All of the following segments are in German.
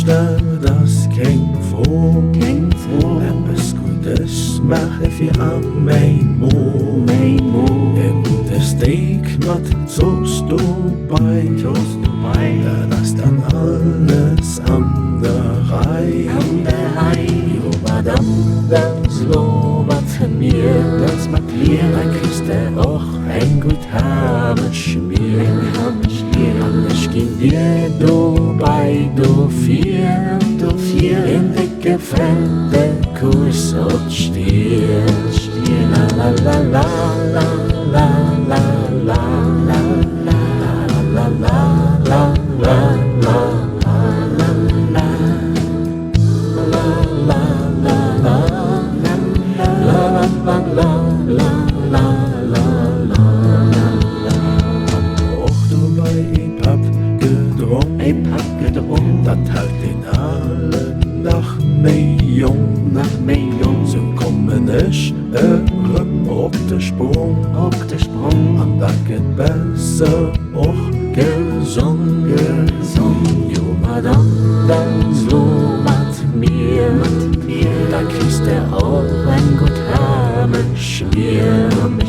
Lichter, das kein froh, etwas Gutes mache für an mein Mund. Und der Steak mit Soße dabei, das dann alles andere. Jo, Madame, das lobt mir, dann kriegst du auch ein gut Habenschmier. Alles ging dir dabei, du vier, in dicke fette Kuss und Stier. La la la la la la la la la la la dat houdt in alle nacht mee jong. Zo kommen ich op de sprong, en dat het besser och gesungen. Jo, Madame, dann so mit mir, da kriegst du auch ein gut Habenschmier. Und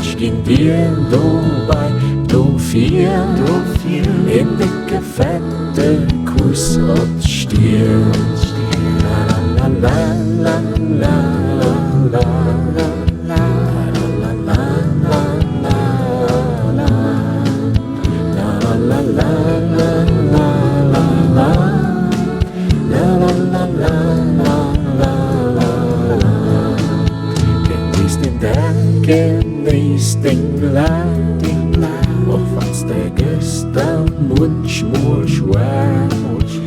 ich ging dir dabei, du vier, in dicke fette Kuss und Stier. La la la la la la la la la genieß den Glad, auch wenn's der gestern manchmal schwer,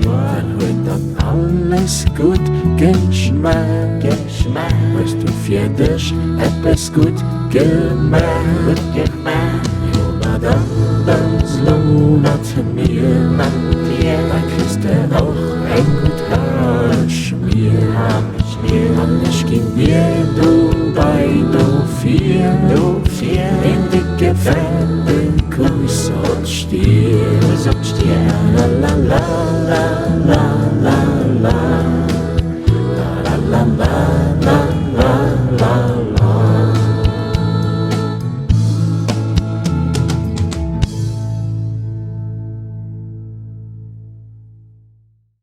dann wird dann alles gut Geschmack. Weißt du für dich etwas gut gemacht? Jo, Madame, das lohnt mir, da kriegst du auch ein gut Haarschmier. Und ich ging dir dabei, du vier, in dicke fette Kuss und Stier. La la la la.